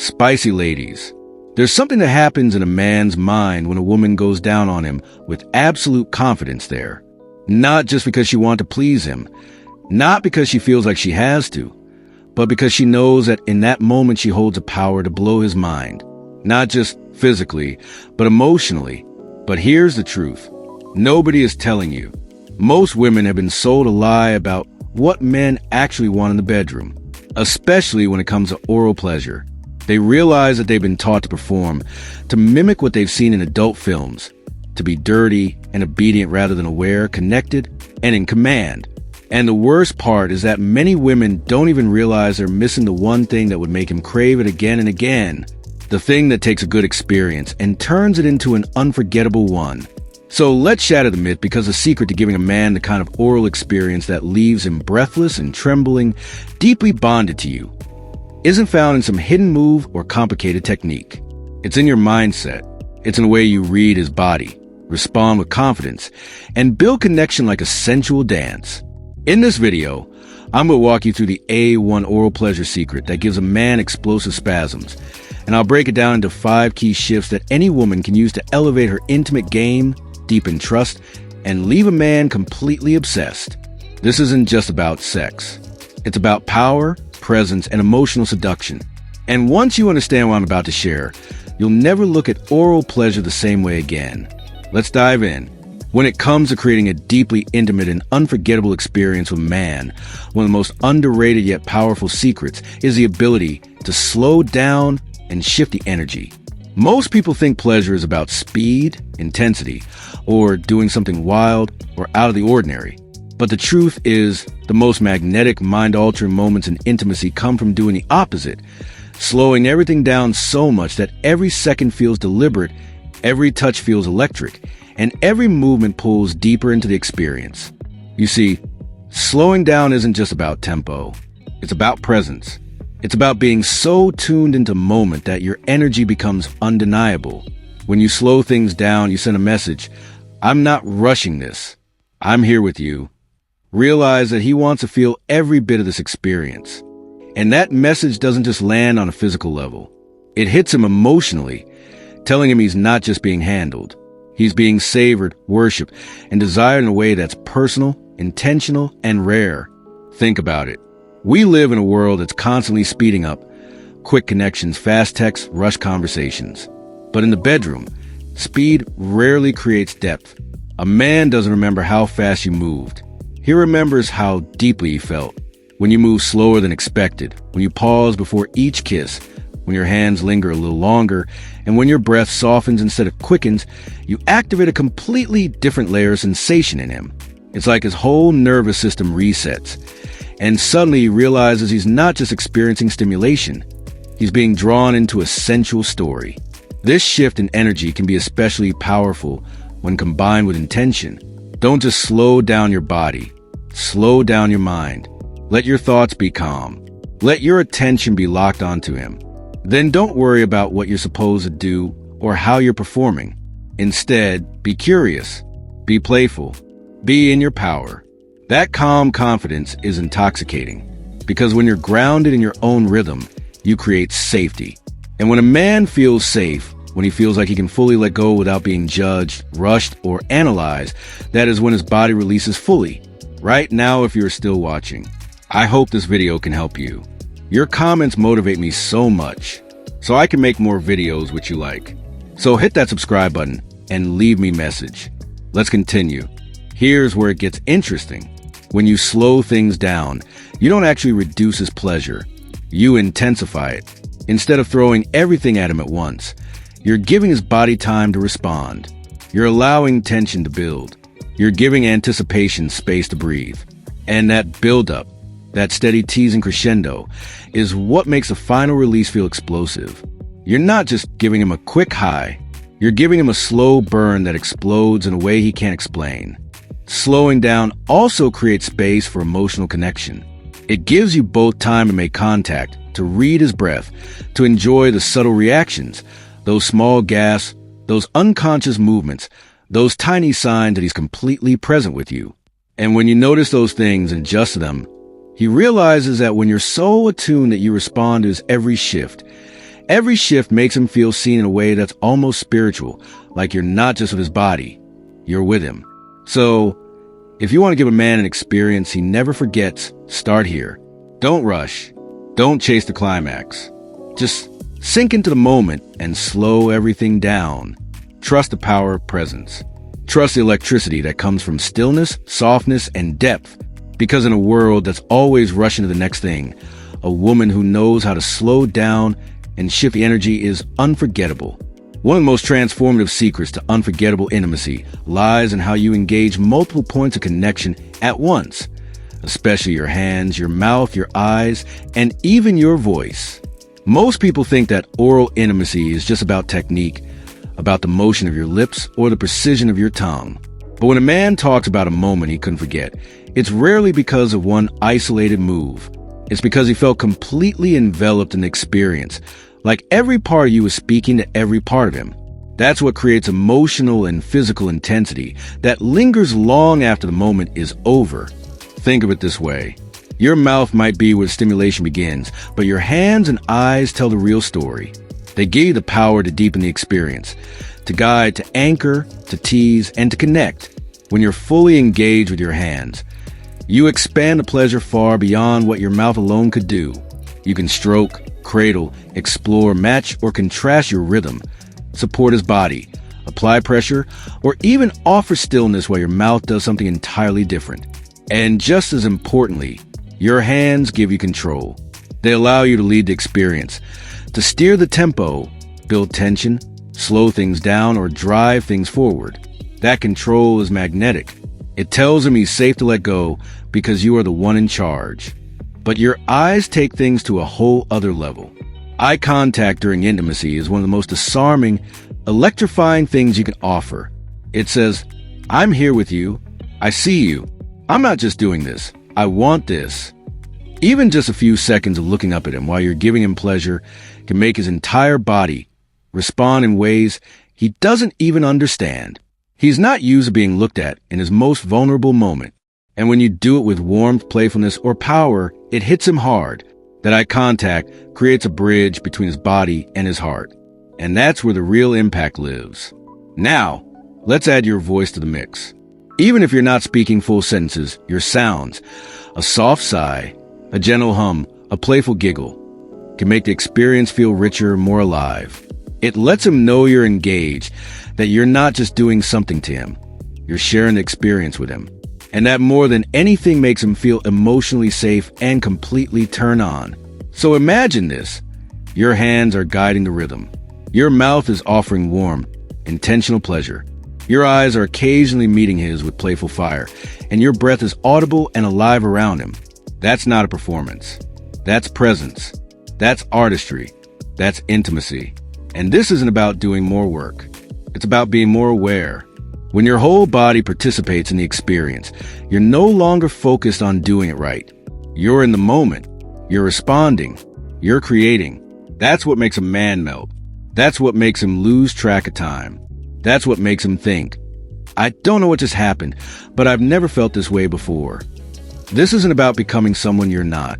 Spicy ladies. There's something that happens in a man's mind when a woman goes down on him with absolute confidence there. Not just because she wants to please him, not because she feels like she has to, but because she knows that in that moment she holds a power to blow his mind. Not just physically, but emotionally. But here's the truth. Nobody is telling you. Most women have been sold a lie about what men actually want in the bedroom, especially when it comes to oral pleasure. They realize that they've been taught to perform, to mimic what they've seen in adult films, to be dirty and obedient rather than aware, connected, and in command. And the worst part is that many women don't even realize they're missing the one thing that would make him crave it again and again. The thing that takes a good experience and turns it into an unforgettable one. So let's shatter the myth, because the secret to giving a man the kind of oral experience that leaves him breathless and trembling, deeply bonded to you, isn't found in some hidden move or complicated technique. It's in your mindset. It's in the way you read his body, respond with confidence, and build connection like a sensual dance. In this video, I'm going to walk you through the A1 oral pleasure secret that gives a man explosive spasms, and I'll break it down into 5 key shifts that any woman can use to elevate her intimate game, deepen trust, and leave a man completely obsessed. This isn't just about sex. It's about power, presence, and emotional seduction. And once you understand what I'm about to share, you'll never look at oral pleasure the same way again. Let's dive in. When it comes to creating a deeply intimate and unforgettable experience with a man, one of the most underrated yet powerful secrets is the ability to slow down and shift the energy. Most people think pleasure is about speed, intensity, or doing something wild or out of the ordinary. But the truth is, the most magnetic, mind-altering moments in intimacy come from doing the opposite, slowing everything down so much that every second feels deliberate, every touch feels electric, and every movement pulls deeper into the experience. You see, slowing down isn't just about tempo. It's about presence. It's about being so tuned into the moment that your energy becomes undeniable. When you slow things down, you send a message. I'm not rushing this. I'm here with you. Realize that he wants to feel every bit of this experience. And that message doesn't just land on a physical level. It hits him emotionally, telling him he's not just being handled. He's being savored, worshipped, and desired in a way that's personal, intentional, and rare. Think about it. We live in a world that's constantly speeding up. Quick connections, fast texts, rushed conversations. But in the bedroom, speed rarely creates depth. A man doesn't remember how fast you moved. He remembers how deeply you felt. When you move slower than expected, when you pause before each kiss, when your hands linger a little longer, and when your breath softens instead of quickens, you activate a completely different layer of sensation in him. It's like his whole nervous system resets. And suddenly he realizes he's not just experiencing stimulation. He's being drawn into a sensual story. This shift in energy can be especially powerful when combined with intention. Don't just slow down your body. Slow down your mind. Let your thoughts be calm. Let your attention be locked onto him. Then don't worry about what you're supposed to do or how you're performing. Instead, be curious. Be playful. Be in your power. That calm confidence is intoxicating, because when you're grounded in your own rhythm, you create safety. And when a man feels safe, when he feels like he can fully let go without being judged, rushed, or analyzed, that is when his body releases fully. Right now, if you're still watching, I hope this video can help you. Your comments motivate me so much, so I can make more videos which you like. So hit that subscribe button and leave me a message. Let's continue. Here's where it gets interesting. When you slow things down, you don't actually reduce his pleasure. You intensify it. Instead of throwing everything at him at once, you're giving his body time to respond. You're allowing tension to build. You're giving anticipation space to breathe. And that buildup, that steady teasing crescendo, is what makes the final release feel explosive. You're not just giving him a quick high. You're giving him a slow burn that explodes in a way he can't explain. Slowing down also creates space for emotional connection. It gives you both time to make contact, to read his breath, to enjoy the subtle reactions, those small gasps, those unconscious movements, those tiny signs that he's completely present with you. And when you notice those things and adjust to them, he realizes that when you're so attuned that you respond to his every shift, Every shift makes him feel seen in a way that's almost spiritual, like you're not just with his body, you're with him. So, if you want to give a man an experience he never forgets, start here. Don't rush. Don't chase the climax. Just sink into the moment and slow everything down. Trust the power of presence. Trust the electricity that comes from stillness, softness, and depth. Because in a world that's always rushing to the next thing, a woman who knows how to slow down and shift the energy is unforgettable. One of the most transformative secrets to unforgettable intimacy lies in how you engage multiple points of connection at once, especially your hands, your mouth, your eyes, and even your voice. Most people think that oral intimacy is just about technique, about the motion of your lips or the precision of your tongue. But when a man talks about a moment he couldn't forget, it's rarely because of one isolated move. It's because he felt completely enveloped in the experience, like every part of you was speaking to every part of him. That's what creates emotional and physical intensity that lingers long after the moment is over. Think of it this way. Your mouth might be where stimulation begins, but your hands and eyes tell the real story. They give you the power to deepen the experience, to guide, to anchor, to tease, and to connect. When you're fully engaged with your hands, you expand the pleasure far beyond what your mouth alone could do. You can stroke, cradle, explore, match, or contrast your rhythm, support his body, apply pressure, or even offer stillness while your mouth does something entirely different. And just as importantly, your hands give you control. They allow you to lead the experience, to steer the tempo, build tension, slow things down, or drive things forward. That control is magnetic. It tells him he's safe to let go because you are the one in charge. But your eyes take things to a whole other level. Eye contact during intimacy is one of the most disarming, electrifying things you can offer. It says, I'm here with you. I see you. I'm not just doing this. I want this. Even just a few seconds of looking up at him while you're giving him pleasure can make his entire body respond in ways he doesn't even understand. He's not used to being looked at in his most vulnerable moment. And when you do it with warmth, playfulness, or power, it hits him hard. That eye contact creates a bridge between his body and his heart. And that's where the real impact lives. Now, let's add your voice to the mix. Even if you're not speaking full sentences, your sounds, a soft sigh, a gentle hum, a playful giggle, can make the experience feel richer, more alive. It lets him know you're engaged, that you're not just doing something to him. You're sharing the experience with him. And that more than anything makes him feel emotionally safe and completely turn on. So imagine this. Your hands are guiding the rhythm. Your mouth is offering warm, intentional pleasure. Your eyes are occasionally meeting his with playful fire, and your breath is audible and alive around him. That's not a performance. That's presence. That's artistry. That's intimacy. And this isn't about doing more work. It's about being more aware. When your whole body participates in the experience, you're no longer focused on doing it right. You're in the moment. You're responding. You're creating. That's what makes a man melt. That's what makes him lose track of time. That's what makes him think, I don't know what just happened, but I've never felt this way before. This isn't about becoming someone you're not.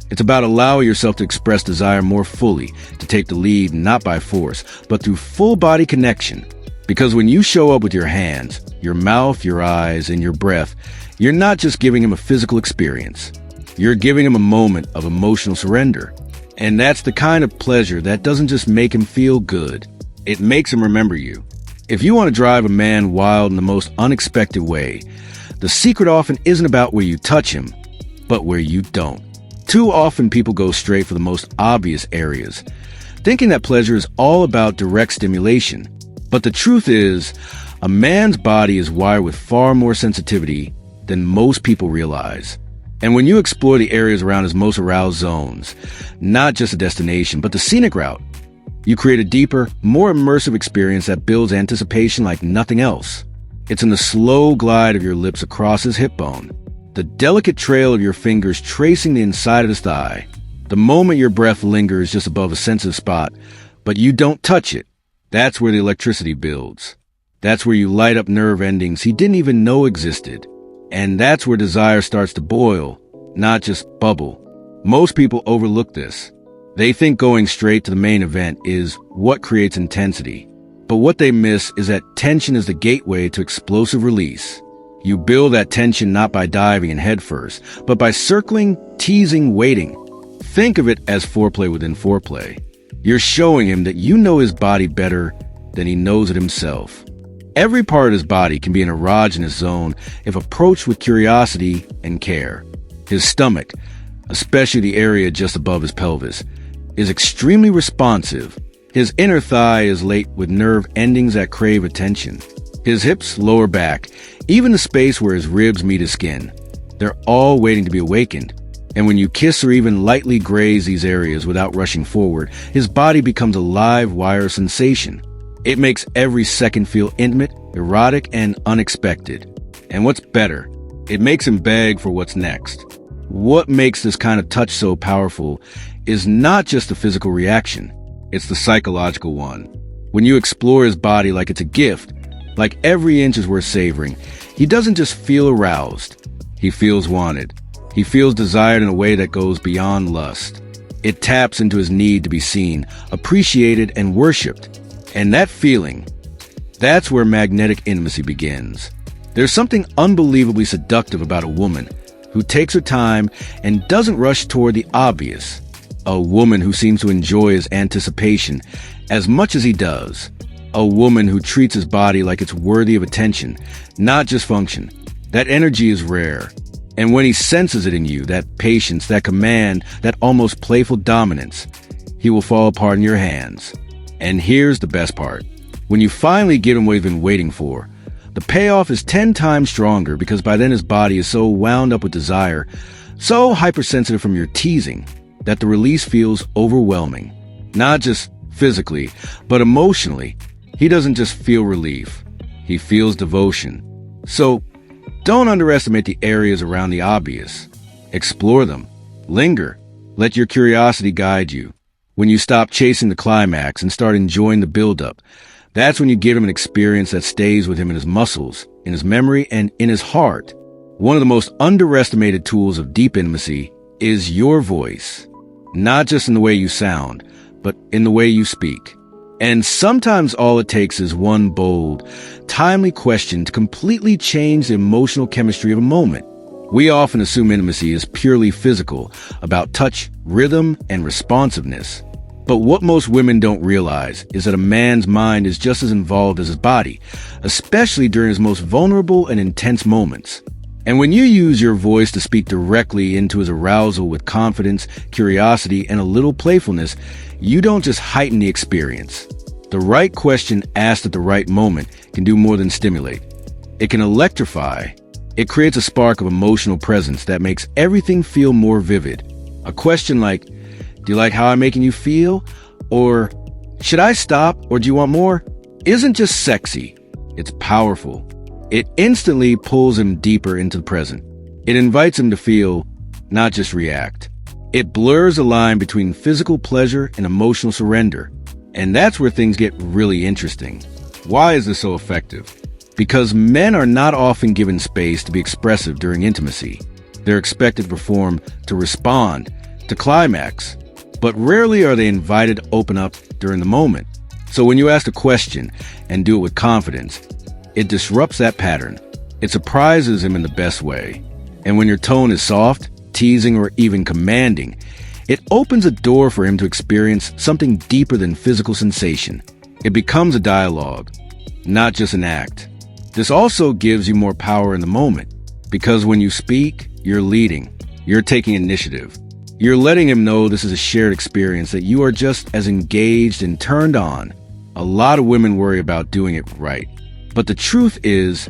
It's about allowing yourself to express desire more fully, to take the lead not by force, but through full body connection. Because when you show up with your hands, your mouth, your eyes, and your breath, you're not just giving him a physical experience. You're giving him a moment of emotional surrender. And that's the kind of pleasure that doesn't just make him feel good. It makes him remember you. If you want to drive a man wild in the most unexpected way, the secret often isn't about where you touch him, but where you don't. Too often people go straight for the most obvious areas, thinking that pleasure is all about direct stimulation. But the truth is, a man's body is wired with far more sensitivity than most people realize. And when you explore the areas around his most aroused zones, not just a destination, but the scenic route, you create a deeper, more immersive experience that builds anticipation like nothing else. It's in the slow glide of your lips across his hip bone, the delicate trail of your fingers tracing the inside of his thigh, the moment your breath lingers just above a sensitive spot, but you don't touch it. That's where the electricity builds. That's where you light up nerve endings he didn't even know existed. And that's where desire starts to boil, not just bubble. Most people overlook this. They think going straight to the main event is what creates intensity. But what they miss is that tension is the gateway to explosive release. You build that tension not by diving in headfirst, but by circling, teasing, waiting. Think of it as foreplay within foreplay. You're showing him that you know his body better than he knows it himself. Every part of his body can be an erogenous zone if approached with curiosity and care. His stomach, especially the area just above his pelvis, is extremely responsive. His inner thigh is late with nerve endings that crave attention. His hips, lower back, even the space where his ribs meet his skin, they're all waiting to be awakened. And when you kiss or even lightly graze these areas without rushing forward, his body becomes a live wire sensation. It makes every second feel intimate, erotic, and unexpected. And what's better, it makes him beg for what's next. What makes this kind of touch so powerful is not just the physical reaction, it's the psychological one. When you explore his body like it's a gift, like every inch is worth savoring, he doesn't just feel aroused, he feels wanted. He feels desired in a way that goes beyond lust. It taps into his need to be seen, appreciated, and worshipped. And that feeling, that's where magnetic intimacy begins. There's something unbelievably seductive about a woman who takes her time and doesn't rush toward the obvious. A woman who seems to enjoy his anticipation as much as he does. A woman who treats his body like it's worthy of attention, not just function. That energy is rare. And when he senses it in you, that patience, that command, that almost playful dominance, he will fall apart in your hands. And here's the best part. When you finally give him what he's been waiting for, the payoff is 10 times stronger because by then his body is so wound up with desire, so hypersensitive from your teasing, that the release feels overwhelming. Not just physically, but emotionally. He doesn't just feel relief. He feels devotion. So, don't underestimate the areas around the obvious. Explore them. Linger. Let your curiosity guide you. When you stop chasing the climax and start enjoying the buildup, that's when you give him an experience that stays with him in his muscles, in his memory, and in his heart. One of the most underestimated tools of deep intimacy is your voice. Not just in the way you sound, but in the way you speak. And sometimes all it takes is one bold, timely question to completely change the emotional chemistry of a moment. We often assume intimacy is purely physical, about touch, rhythm, and responsiveness. But what most women don't realize is that a man's mind is just as involved as his body, especially during his most vulnerable and intense moments. And when you use your voice to speak directly into his arousal with confidence, curiosity, and a little playfulness, you don't just heighten the experience. The right question asked at the right moment can do more than stimulate. It can electrify. It creates a spark of emotional presence that makes everything feel more vivid. A question like, "Do you like how I'm making you feel?" Or, "Should I stop or do you want more?" isn't just sexy. It's powerful. It instantly pulls him deeper into the present. It invites him to feel, not just react. It blurs the line between physical pleasure and emotional surrender. And that's where things get really interesting. Why is this so effective? Because men are not often given space to be expressive during intimacy. They're expected to perform, to respond, to climax. But rarely are they invited to open up during the moment. So when you ask a question and do it with confidence, it disrupts that pattern. It surprises him in the best way. And when your tone is soft, teasing, or even commanding, it opens a door for him to experience something deeper than physical sensation. It becomes a dialogue, not just an act. This also gives you more power in the moment, because when you speak, you're leading. You're taking initiative. You're letting him know this is a shared experience, that you are just as engaged and turned on. A lot of women worry about doing it right. But the truth is,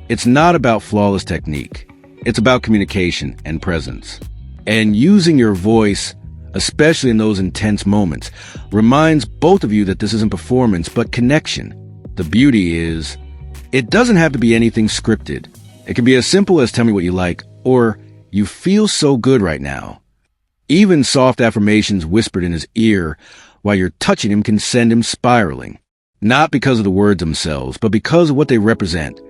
it's not about flawless technique. It's about communication and presence. And using your voice, especially in those intense moments, reminds both of you that this isn't performance, but connection. The beauty is, it doesn't have to be anything scripted. It can be as simple as "tell me what you like," or "you feel so good right now." Even soft affirmations whispered in his ear while you're touching him can send him spiraling. Not because of the words themselves, but because of what they represent.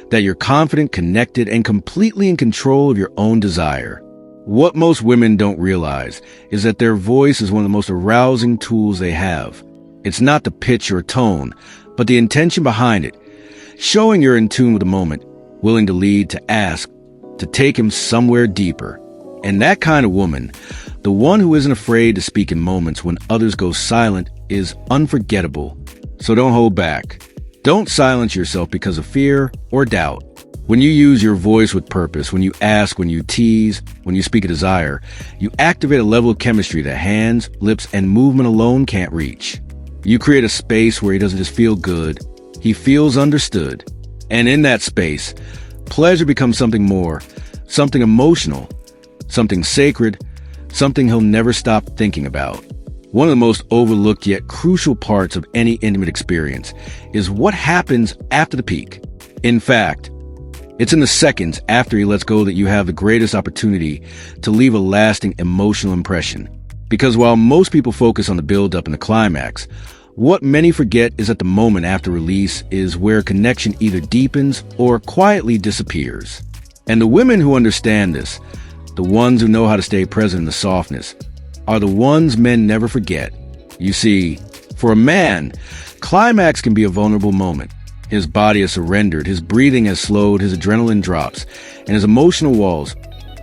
That you're confident, connected, and completely in control of your own desire. What most women don't realize is that their voice is one of the most arousing tools they have. It's not the pitch or tone, but the intention behind it, showing you're in tune with the moment, willing to lead, to ask, to take him somewhere deeper. And that kind of woman, the one who isn't afraid to speak in moments when others go silent, is unforgettable. So don't hold back. Don't silence yourself because of fear or doubt. When you use your voice with purpose, when you ask, when you tease, when you speak a desire, you activate a level of chemistry that hands, lips, and movement alone can't reach. You create a space where he doesn't just feel good, he feels understood. And in that space, pleasure becomes something more, something emotional, something sacred, something he'll never stop thinking about. One of the most overlooked yet crucial parts of any intimate experience is what happens after the peak. In fact, it's in the seconds after he lets go that you have the greatest opportunity to leave a lasting emotional impression. Because while most people focus on the build-up and the climax, what many forget is that the moment after release is where connection either deepens or quietly disappears. And the women who understand this, the ones who know how to stay present in the softness, are the ones men never forget. You see, for a man, climax can be a vulnerable moment. His body has surrendered, his breathing has slowed, his adrenaline drops, and his emotional walls,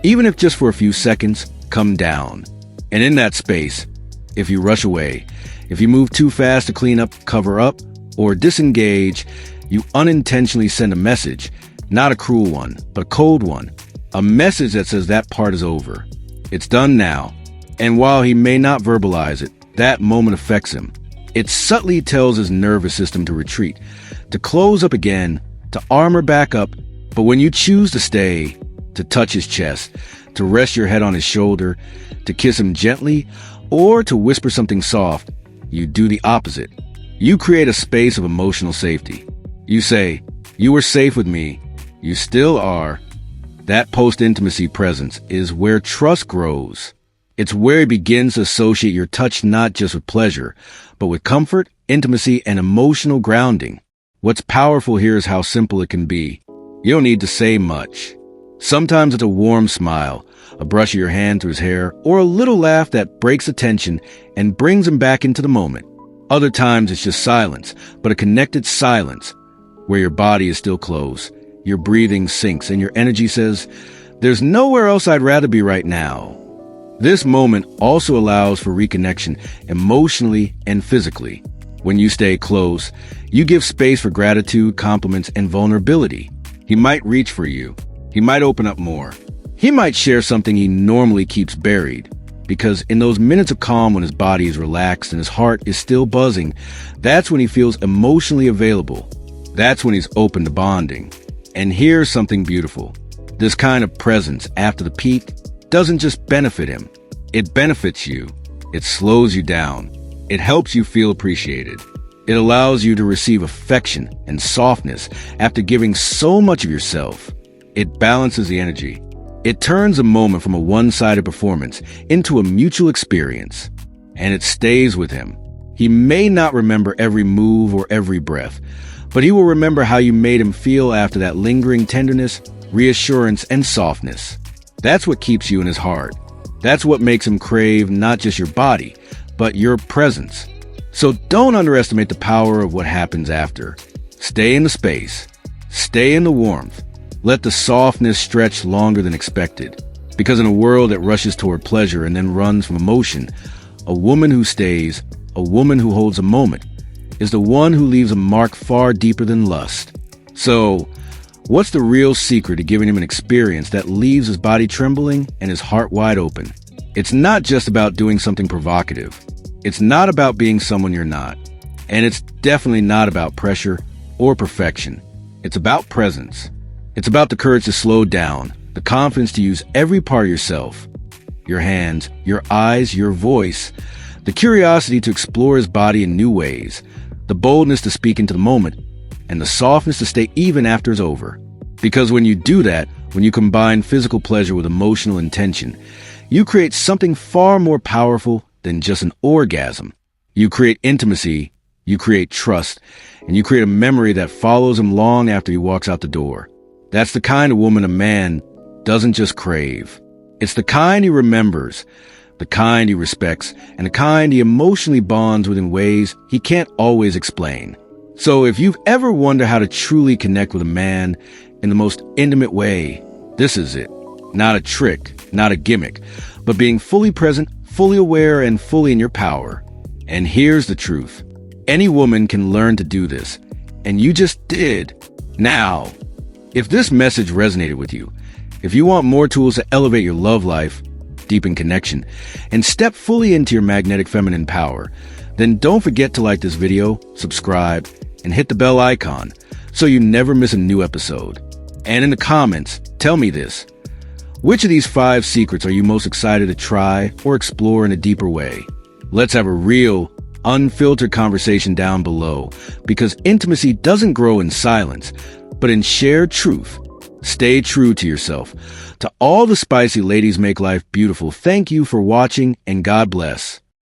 even if just for a few seconds, come down. And in that space, if you rush away, if you move too fast to clean up, cover up, or disengage, you unintentionally send a message, not a cruel one, but a cold one. A message that says that part is over. It's done now. And while he may not verbalize it, that moment affects him. It subtly tells his nervous system to retreat, to close up again, to armor back up. But when you choose to stay, to touch his chest, to rest your head on his shoulder, to kiss him gently, or to whisper something soft, you do the opposite. You create a space of emotional safety. You say, "You were safe with me. You still are." That post-intimacy presence is where trust grows. It's where he begins to associate your touch not just with pleasure, but with comfort, intimacy, and emotional grounding. What's powerful here is how simple it can be. You don't need to say much. Sometimes it's a warm smile, a brush of your hand through his hair, or a little laugh that breaks the tension and brings him back into the moment. Other times it's just silence, but a connected silence, where your body is still close, your breathing sinks, and your energy says, "There's nowhere else I'd rather be right now." This moment also allows for reconnection emotionally and physically. When you stay close, you give space for gratitude, compliments, and vulnerability. He might reach for you. He might open up more. He might share something he normally keeps buried. Because in those minutes of calm when his body is relaxed and his heart is still buzzing, that's when he feels emotionally available. That's when he's open to bonding. And here's something beautiful. This kind of presence after the peak doesn't just benefit him. It benefits you. It slows you down. It helps you feel appreciated. It allows you to receive affection and softness after giving so much of yourself. It balances the energy. It turns a moment from a one-sided performance into a mutual experience. And it stays with him. He may not remember every move or every breath, but he will remember how you made him feel after that lingering tenderness, reassurance, and softness. That's what keeps you in his heart. That's what makes him crave not just your body, but your presence. So don't underestimate the power of what happens after. Stay in the space. Stay in the warmth. Let the softness stretch longer than expected. Because in a world that rushes toward pleasure and then runs from emotion, a woman who stays, a woman who holds a moment, is the one who leaves a mark far deeper than lust. So, what's the real secret to giving him an experience that leaves his body trembling and his heart wide open? It's not just about doing something provocative. It's not about being someone you're not. And it's definitely not about pressure or perfection. It's about presence. It's about the courage to slow down, the confidence to use every part of yourself. Your hands, your eyes, your voice, the curiosity to explore his body in new ways, the boldness to speak into the moment, and the softness to stay even after it's over. Because when you do that, when you combine physical pleasure with emotional intention, you create something far more powerful than just an orgasm. You create intimacy, you create trust, and you create a memory that follows him long after he walks out the door. That's the kind of woman a man doesn't just crave. It's the kind he remembers, the kind he respects, and the kind he emotionally bonds with in ways he can't always explain. So if you've ever wondered how to truly connect with a man in the most intimate way, this is it. Not a trick, not a gimmick, but being fully present, fully aware, and fully in your power. And here's the truth. Any woman can learn to do this, and you just did. Now, if this message resonated with you, if you want more tools to elevate your love life, deepen connection, and step fully into your magnetic feminine power, then don't forget to like this video, subscribe, and hit the bell icon so you never miss a new episode. And in the comments, tell me this. Which of these 5 secrets are you most excited to try or explore in a deeper way? Let's have a real, unfiltered conversation down below, because intimacy doesn't grow in silence, but in shared truth. Stay true to yourself. To all the spicy ladies make life beautiful, thank you for watching, and God bless.